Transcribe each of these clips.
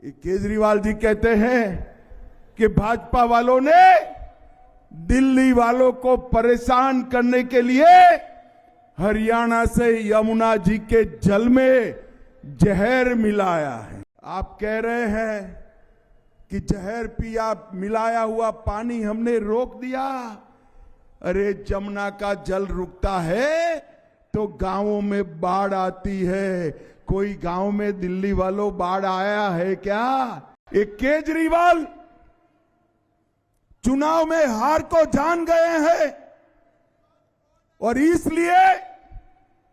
केजरीवाल जी कहते हैं कि भाजपा वालों ने दिल्ली वालों को परेशान करने के लिए हरियाणा से यमुना जी के जल में जहर मिलाया है। आप कह रहे हैं कि जहर पिया, मिलाया हुआ पानी हमने रोक दिया। अरे जमुना का जल रुकता है तो गांवों में बाढ़ आती है। कोई गांव में दिल्ली वालों बाढ़ आया है क्या? एक केजरीवाल चुनाव में हार को जान गए हैं और इसलिए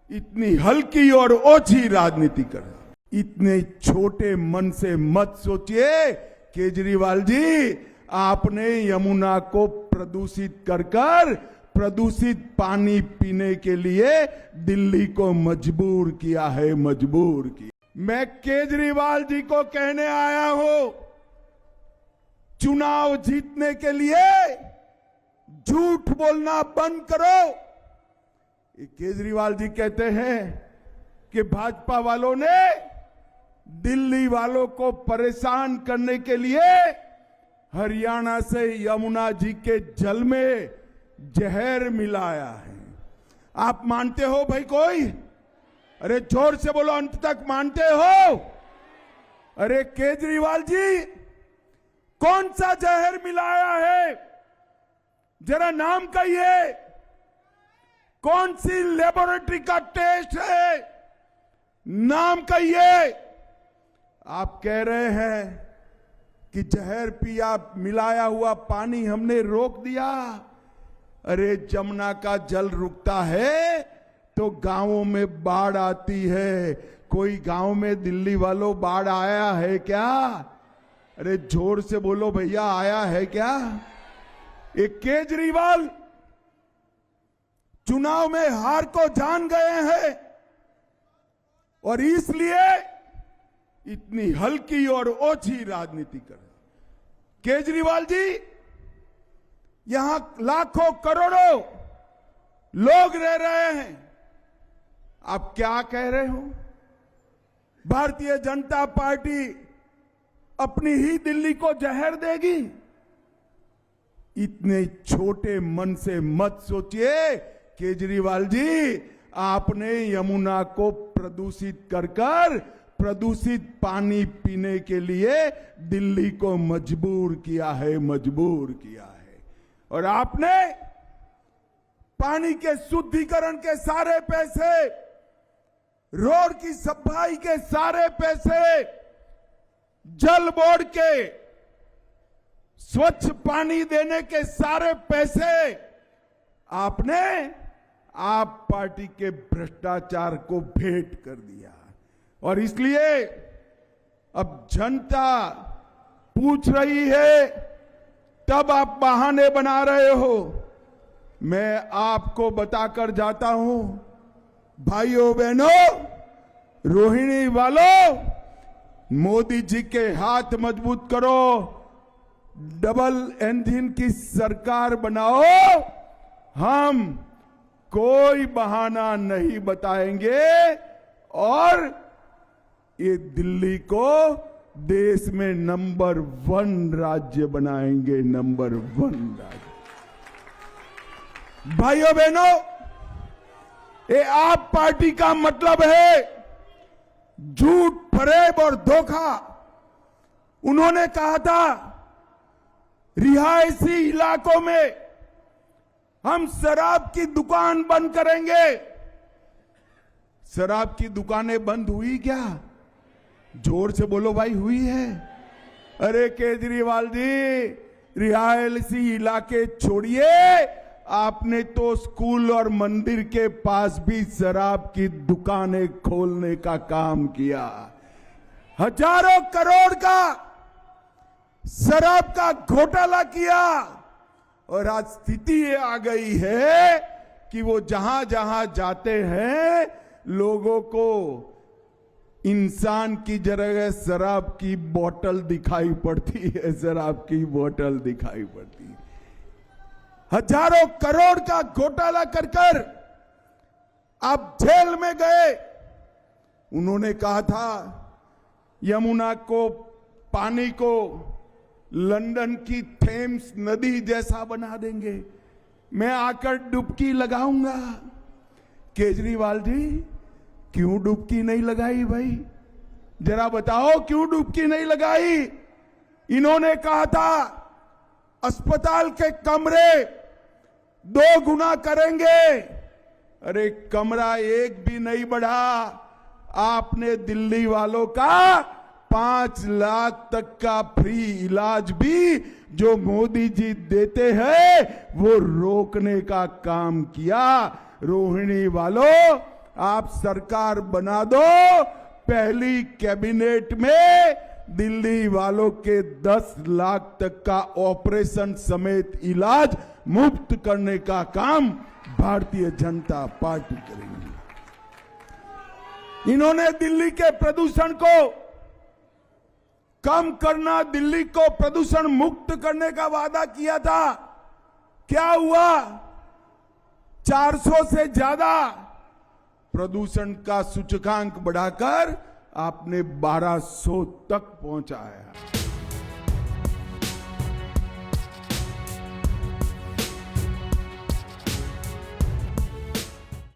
इतनी हल्की और ओछी राजनीति कर रहे हैं। इतने छोटे मन से मत सोचिए केजरीवाल जी, आपने यमुना को प्रदूषित कर प्रदूषित पानी पीने के लिए दिल्ली को मजबूर किया है, मजबूर किया। मैं केजरीवाल जी को कहने आया हूं, चुनाव जीतने के लिए झूठ बोलना बंद करो। केजरीवाल जी कहते हैं कि भाजपा वालों ने दिल्ली वालों को परेशान करने के लिए हरियाणा से यमुना जी के जल में जहर मिलाया है। आप मानते हो भाई कोई? अरे जोर से बोलो, अंत तक मानते हो? अरे केजरीवाल जी, कौन सा जहर मिलाया है? जरा नाम कहिए। कौन सी लेबोरेटरी का टेस्ट है? नाम कहिए। आप कह रहे हैं कि जहर पिया, मिलाया हुआ पानी हमने रोक दिया। अरे जमुना का जल रुकता है तो गांवों में बाढ़ आती है। कोई गांव में दिल्ली वालों बाढ़ आया है क्या? अरे जोर से बोलो भैया, आया है क्या? एक केजरीवाल चुनाव में हार को जान गए हैं और इसलिए इतनी हल्की और ओछी राजनीति कर रहे हैं। केजरीवाल जी, यहां लाखों करोड़ों लोग रह रहे हैं, आप क्या कह रहे हो? भारतीय जनता पार्टी अपनी ही दिल्ली को जहर देगी? इतने छोटे मन से मत सोचिए केजरीवाल जी, आपने यमुना को प्रदूषित कर प्रदूषित पानी पीने के लिए दिल्ली को मजबूर किया है, मजबूर किया है। और आपने पानी के शुद्धिकरण के सारे पैसे, रोड की सफाई के सारे पैसे, जल बोर्ड के स्वच्छ पानी देने के सारे पैसे आपने आप पार्टी के भ्रष्टाचार को भेंट कर दिया। और इसलिए अब जनता पूछ रही है, तब आप बहाने बना रहे हो। मैं आपको बताकर जाता हूं, भाइयों बहनों, रोहिणी वालों, मोदी जी के हाथ मजबूत करो, डबल इंजन की सरकार बनाओ। हम कोई बहाना नहीं बताएंगे और ये दिल्ली को देश में नंबर 1 राज्य बनाएंगे, नंबर 1 राज्य। भाइयों बहनों, ये आप पार्टी का मतलब है झूठ, फरेब और धोखा। उन्होंने कहा था रिहायशी इलाकों में हम शराब की दुकान बंद करेंगे। शराब की दुकानें बंद हुई क्या? जोर से बोलो भाई, हुई है? अरे केजरीवाल जी, रिहायशी इलाके छोड़िए, आपने तो स्कूल और मंदिर के पास भी शराब की दुकानें खोलने का काम किया। हजारों करोड़ का शराब का घोटाला किया और आज स्थिति ये आ गई है कि वो जहां जहां जाते हैं लोगों को इंसान की जगह शराब की बोतल दिखाई पड़ती है, शराब की बोतल दिखाई पड़ती है। हजारों करोड़ का घोटाला कर आप जेल में गए। उन्होंने कहा था यमुना को पानी को लंदन की थेम्स नदी जैसा बना देंगे, मैं आकर डुबकी लगाऊंगा। केजरीवाल जी, क्यों डुबकी नहीं लगाई भाई? जरा बताओ क्यों डुबकी नहीं लगाई? इन्होंने कहा था अस्पताल के कमरे 2 गुना करेंगे। अरे कमरा एक भी नहीं बढ़ा। आपने दिल्ली वालों का 5 लाख तक का फ्री इलाज भी जो मोदी जी देते हैं वो रोकने का काम किया। रोहिणी वालों, आप सरकार बना दो, पहली कैबिनेट में दिल्ली वालों के 10 लाख तक का ऑपरेशन समेत इलाज मुफ्त करने का काम भारतीय जनता पार्टी करेगी। इन्होंने दिल्ली के प्रदूषण को कम करना, दिल्ली को प्रदूषण मुक्त करने का वादा किया था। क्या हुआ? 400 से ज्यादा प्रदूषण का सूचकांक बढ़ाकर आपने 1200 तक पहुंचाया।